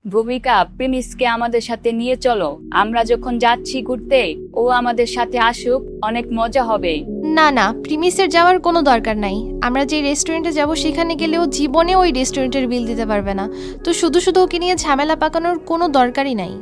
ভূমিকা, প্রিমিসকে আমাদের সাথে নিয়ে চলো। আমরা যখন যাচ্ছি ঘুরতে, ও আমাদের সাথে আসুক, অনেক মজা হবে। না না, প্রিমিসের যাওয়ার কোনো দরকার নাই। আমরা যে রেস্টুরেন্টে যাব সেখানে গেলেও জীবনে ওই রেস্টুরেন্টের বিল দিতে পারবে না, তো শুধু শুধু ওকে নিয়ে ঝামেলা পাকানোর কোনো দরকারই নাই।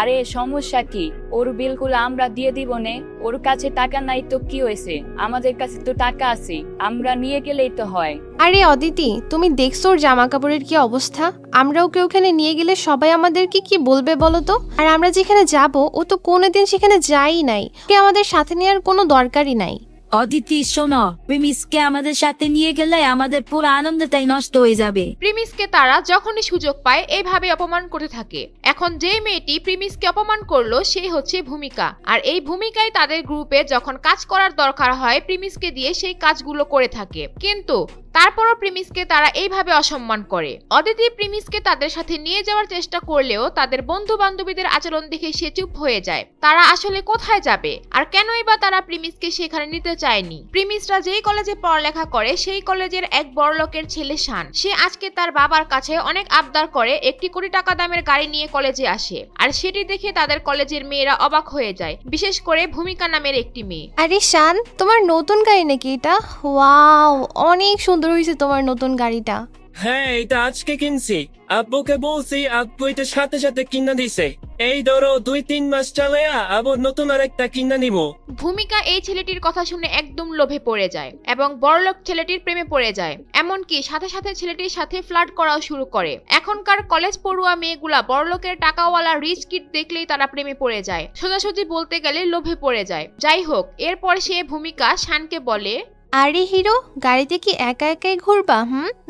আরে সমস্যা কি, ওর বিলগুলো আমরা দিয়ে দিব নে। ওর কাছে টাকা নাই তো কি হয়েছে, আমাদের কাছে তো টাকা আছে, আমরা নিয়ে গেলেই তো হয়। আরে অদিতি, তুমি দেখছো ওর জামা কাপড়ের কি অবস্থা? আমরা ওকে ওখানে নিয়ে গেলে সবাই আমাদেরকে কি বলবে বলো তো? আর আমরা যেখানে যাব ও তো কোনোদিন সেখানে যাই নাই, ওকে আমাদের সাথে নেওয়ার কোনো দরকারই নাই। অদিতি শোনো, প্রিমিসকে আমাদের সাথে নিয়ে গেলে আমাদের পুরো আনন্দটাই নষ্ট হয়ে যাবে। প্রিমিসকে তারা যখনই সুযোগ পায় এইভাবে অপমান করতে থাকে। এখন যে মেয়েটি প্রিমিসকে অপমান করলো সেই হচ্ছে ভূমিকা, আর এই ভূমিকায় তাদের গ্রুপে যখন কাজ করার দরকার হয় প্রিমিসকে দিয়ে সেই কাজগুলো করে থাকে, কিন্তু তারপরও প্রিমিসকে তারা এইভাবে অসম্মান করে। অদিতি প্রিমিসকে তাদের সাথে নিয়ে যাওয়ার চেষ্টা করলেও তাদের বন্ধু বান্ধবীদের আচরণ দেখে সে চুপ হয়ে যায়। তারা আসলে কোথায় যাবে আর কেনই বা তারা প্রিমিসকে সেখানে নিতে চায়নি? প্রিমিসরা যেই কলেজে পড়ালেখা করে সেই কলেজের এক বড়লোকের ছেলে শান, সে আজকে তার বাবার কাছে অনেক আবদার করে 1 কোটি টাকা দামের গাড়ি নিয়ে কলেজে আসে, আর সেটি দেখে তাদের কলেজের মেয়েরা অবাক হয়ে যায়, বিশেষ করে ভূমিকা নামের একটি মেয়ে। আরে শান, তোমার নতুন গাড়ি নাকি এটা? ওয়াও, অনেক সুন্দর হয়েছে তোমার নতুন গাড়িটা। হ্যাঁ, এটা আজকে কিনছি। আব্বুকে বলছি, আব্বু এটা সাথে সাথে কিনা দিছে। এই ধরো 2-3 মাস চলে আবার নতুন আরেকটা কিনা নিব। ভূমিকা এই ছেলেটির কথা শুনে একদম লোভে পড়ে যায় এবং বড়লোক ছেলেটির প্রেমে পড়ে যায়, এমনকি সাথে সাথে ছেলেটির সাথে ফ্লার্ট করাও শুরু করে। এখনকার কলেজ পড়ুয়া মেয়েগুলা বড়লোকের টাকাওয়ালা রিচ কিড দেখলেই তারা প্রেমে পড়ে যায়, সোজাসুজি বলতে গেলে লোভে পড়ে যায়। যাই হোক, এরপর সে ভূমিকা শানকে বলে, আরে হিরো, গাড়িতে কি একা একাই ঘুরবা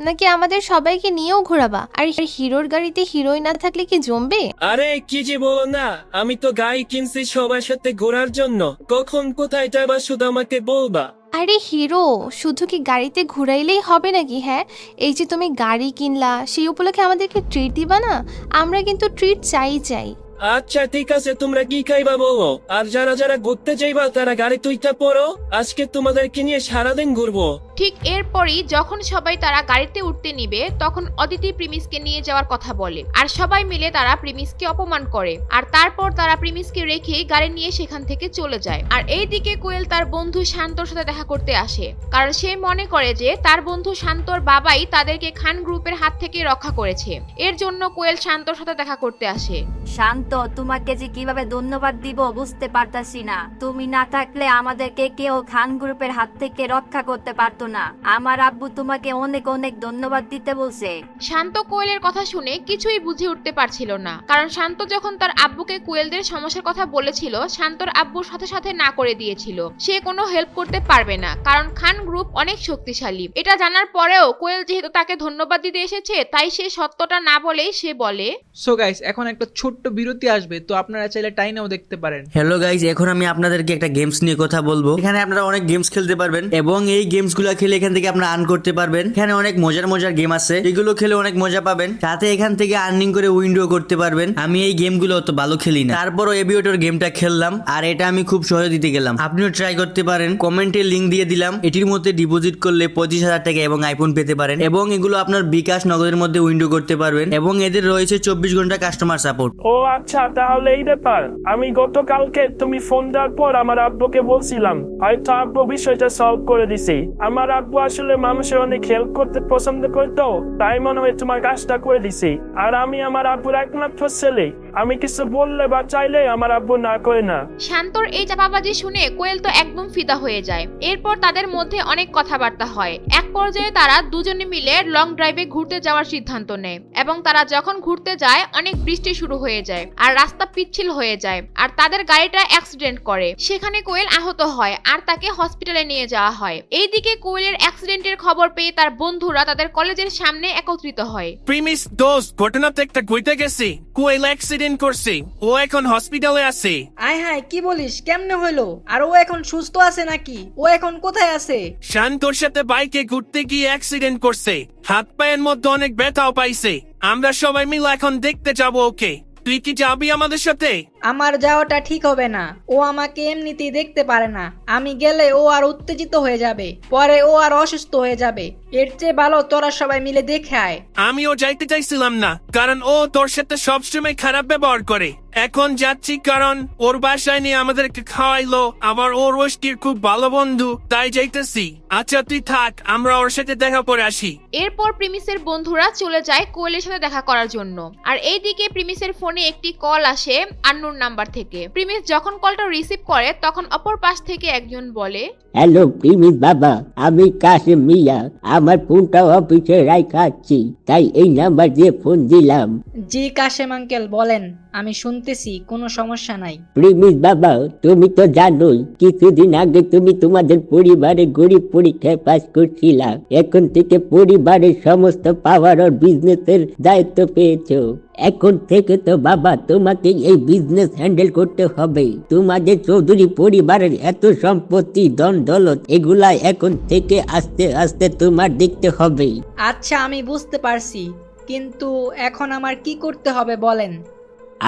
নাকি আমাদের সবাইকে নিয়েও ঘোরাবা? আর হিরোর গাড়িতে হিরোই না থাকলে কি জমবে? আরে কি যে বলো না, আমি তো গাড়ি কিনছি সবার সাথে ঘোরার জন্য। কখন কোথায় যাবা শুধু আমাকে বলবা। আরে হিরো, শুধু কি গাড়িতে ঘুরাইলেই হবে নাকি? হ্যাঁ, এই যে তুমি গাড়ি কিনলা সেই উপলক্ষে আমাদেরকে ট্রিট দিবা না? আমরা কিন্তু ট্রিট চাই। আচ্ছা ঠিক আছে, তোমরা কি খাইবা বলো, আর যারা যারা ঘুরতে যাইবা তারা গাড়ি তুইটা পড়ো। আজকে তোমাদেরকে নিয়ে সারাদিন ঘুরবো। ঠিক এরপরই যখন সবাই তারা গাড়িতে উঠতে নিবে তখন অদিতি প্রিমিসকে নিয়ে যাওয়ার কথা বলে, আর সবাই মিলে তারা প্রিমিসকে অপমান করে, আর তারপর তারা প্রিমিসকে রেখে গাড়ি নিয়ে সেখান থেকে চলে যায়। আর এইদিকে কোয়েল তার বন্ধু শান্তর সাথে দেখা করতে আসে, কারণ সে মনে করে যে তার বন্ধু শান্তর বাবাই তাদেরকে খান গ্রুপের হাত থেকে রক্ষা করেছে। এর জন্য কোয়েল শান্তর সাথে দেখা করতে আসে। শান্ত, তোমাকে যে কিভাবে ধন্যবাদ দিব বুঝতে পারতাছি না। তুমি না থাকলে আমাদেরকে কেউ খান গ্রুপের হাত থেকে রক্ষা করতে পারতো না। আমার আব্বু তোমাকে অনেক অনেক ধন্যবাদ দিতে বলছে। শান্ত কোয়েলের কথা শুনে কিছুই বুঝে উঠতে পারছিল না, কারণ শান্ত যখন তার আব্বুকে কোয়েলদের সমস্যার কথা বলেছিল শান্তর আব্বুর সাথে সাথে না করে দিয়েছিল। সে কোনো হেল্প করতে পারবে না, কারণ খান গ্রুপ অনেক শক্তিশালী। এটা জানার পরেও কোয়েল যেহেতু তাকে ধন্যবাদ দিতে এসেছে তাই সে সত্যটা না বলেই সে বলে, সো গাইস, এখন একটা ছোট্ট বিরতি আসবে, তো আপনারা চাইলে টাইনেও দেখতে পারেন। হ্যালো গাইজ, এখন আমি আপনাদেরকে একটা গেমস নিয়ে কথা বলবো। এখানে আপনারা অনেক গেমস খেলতে পারবেন এবং এই গেমস গুলো খেলে এখান থেকে আপনারা আর্ন করতে পারবেন। এখানে অনেক মজার গেম আছে, এগুলো খেলে অনেক মজা পাবেন, সাথে এখান থেকে আর্নিং করে উইন্ডো করতে পারবেন। আমি এই গেমগুলো অত ভালো খেলি না, তারপরও এবিওটোর গেমটা খেললাম, আর এটা আমি খুব সহজে দিতে গেলাম। আপনিও ট্রাই করতে পারেন, কমেন্টে লিঙ্ক দিয়ে দিলাম। এটির মধ্যে ডিপোজিট করলে 25,000 টাকা এবং আইফোন পেতে পারেন, এবং এগুলো আপনার বিকাশ নগদের মধ্যে উইন্ডো করতে পারবেন, এবং এদের রয়েছে 24 ঘন্টা কাস্টমার সাপোর্ট। ও আচ্ছা, তাহলে এই ব্যাপার। আমি গতকালকে তুমি ফোন দেওয়ার পর আমার আব্বুকে বলছিলাম, হয়তো আব্বু বিষয়টা সলভ করে দিছে। আমার আব্বু আসলে মানুষের অনেক হেল্প করতে পছন্দ করতো, তাই মনে হয় তোমার কাজটা করে দিছে। আর আমি আমার আব্বুর একমাত্র ছেলে, আমি কিছু বললে বা চাইলে আমার আব্বু না করে না। শান্তর এই চাপাবাজি শুনে কোয়েল তো একদম ফিদা হয়ে যায়। এরপর তাদের মধ্যে অনেক কথাবার্তা হয়। এক পর্যায়ে তারা দুজনে মিলে লং ড্রাইভে ঘুরতে যাওয়ার সিদ্ধান্ত নেয়, এবং তারা যখন ঘুরতে যায় অনেক বৃষ্টি শুরু হয়ে যায় আর রাস্তা পিচ্ছিল হয়ে যায়, আর তাদের গাড়িটা অ্যাক্সিডেন্ট করে। সেখানে কোয়েল আহত হয় আর তাকে হসপিটালে নিয়ে যাওয়া হয়। এইদিকে কোয়েলের অ্যাক্সিডেন্টের খবর পেয়ে তার বন্ধুরা তাদের কলেজের সামনে একত্রিত হয়। প্রিমিস দোস্ত, ঘটনাতে একটা ঘুরতে গেছি, কোয়েল অ্যাক্সিডেন্ট করছে, ও এখন হসপিটালে আছে। আয় হায়, কি বলিস? কেমনে হইলো? আর ও এখন সুস্থ আছে নাকি? ও এখন কোথায় আছে? শান্তর সাথে বাইকে ঘুরতে গিয়ে অ্যাক্সিডেন্ট করছে, হাত পায়ের মধ্যে অনেক ব্যথাও পাইছে। আমরা সবাই মিলে এখন দেখতে যাবো ওকে। তুই কি যাবি আমাদের সাথে? আমার যাওয়াটা ঠিক হবে না। ও আমাকে এমনিতেই দেখতে পারে না। আমি গেলে ও আর উত্তেজিত হয়ে যাবে, পরে ও আর অসুস্থ হয়ে যাবে। এর চেয়ে ভালো তোরা সবাই মিলে দেখে আয়। আমিও যাইতে চাইছিলাম না, কারণ ও তোর সাথে সবসময় খারাপ ব্যবহার করে। এখন যাচ্ছি কারণ ওর বাসায় নিয়ে আমাদেরকে খাওয়াইলো, আবার ওর ওষ্টির খুব ভালো বন্ধু, তাই যাইতেছি। আচ্ছা তুই থাক, আমরা ওর সাথে দেখা করে আসি। এরপর প্রিমিসের বন্ধুরা চলে যায় কোয়েলের সাথে দেখা করার জন্য। আর এইদিকে প্রিমিসের ফোনে একটি কল আসে আননোন নাম্বার থেকে। প্রিমিস যখন কলটা রিসিভ করে তখন অপর পাশ থেকে একজন বলে, হ্যালো প্রিমিস বাবা, আমি কাশিম মিয়া। আমার ফোনটা অফিসে রাখাচ্ছি, তাই এই নাম্বার দিয়ে ফোন দিলাম। জি কাশেম আঙ্কেল বলেন, আমি শুনতেছি, কোনো সমস্যা নাই। প্রিমিস বাবা, তুমি তো জানোই কিছুদিন আগে তুমি তোমাদের পরিবারে গরিব পরীক্ষায় পাস করছিলা। এখন থেকে পরিবারের সমস্ত পাওয়ার আর বিজনেসের দায়িত্ব পেয়েছো। এখন থেকে তো বাবা তোমাকে এই বিজনেস হ্যান্ডেল করতে হবে। তোমাদের চৌধুরী পরিবারের এত সম্পত্তি, ধন দৌলত, এগুলা এখন থেকে আস্তে আস্তে তোমার দেখতে হবে। আচ্ছা আমি বুঝতে পারছি, কিন্তু এখন আমার কি করতে হবে বলেন।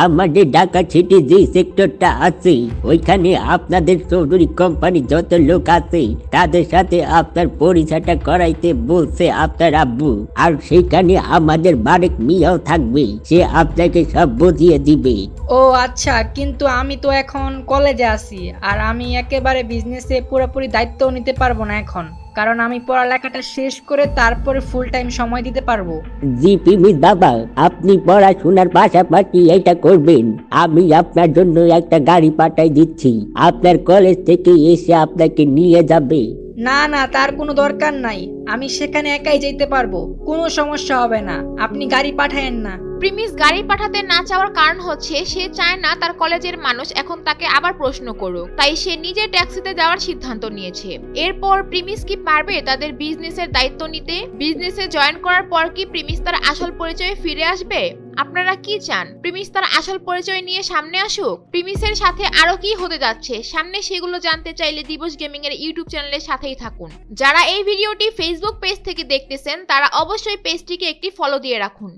আমাদের ঢাকা সিটি যে সেক্টরটা আছে, ওইখানে আপনাদের চৌধুরী কোম্পানি যত লোক আছে তাদের সাথে আপনার পরিচয়টা করাইতে বলছে আপনার আব্বু। আর সেখানে আমাদের বারেক মিয়াও থাকবে, সে আপনাকে সব বুঝিয়ে দিবে। ও আচ্ছা, কিন্তু আমি তো এখন কলেজে আছি, আর আমি একেবারে বিজনেসে পুরোপুরি দায়িত্ব নিতে পারবো না এখন, কারণ আমি পড়ালেখাটা শেষ করে তারপরে ফুল টাইম সময় দিতে পারবো। জি প্রিমিস বাবা, আপনি পড়াশোনার পাশাপাশি এটা করবেন। আমি আপনার জন্য একটা গাড়ি পাঠাই দিচ্ছি, আপনার কলেজ থেকে এসে আপনাকে নিয়ে যাবে। না না, তার কোনো দরকার নাই, আমি সেখানে একাই যেতে পারবো, কোনো সমস্যা হবে না, আপনি গাড়ি পাঠায়েন না। প্রিমিস গাড়ি পাঠাতে না চাওয়ার কারণ হচ্ছে সে চায় না তার কলেজের মানুষ এখন তাকে আবার প্রশ্ন করুক, তাই সে নিজে ট্যাক্সিতে যাওয়ার সিদ্ধান্ত নিয়েছে। এরপর প্রিমিস কি পারবে তাদের বিজনেসের দায়িত্ব নিতে? বিজনেসে জয়েন করার পর কি প্রিমিস তার আসল পরিচয়ে ফিরে আসবে? আপনারা কি চান প্রিমিস তার আসল পরিচয় নিয়ে সামনে আসুক? প্রিমিসের সাথে আরো কি হতে যাচ্ছে সামনে, সেগুলো জানতে চাইলে দিবস গেমিং এর ইউটিউব চ্যানেলের সাথেই থাকুন। যারা এই ভিডিওটি ফেসবুক পেজ থেকে দেখতেছেন তারা অবশ্যই পেজটিকে একটি ফলো দিয়ে রাখুন।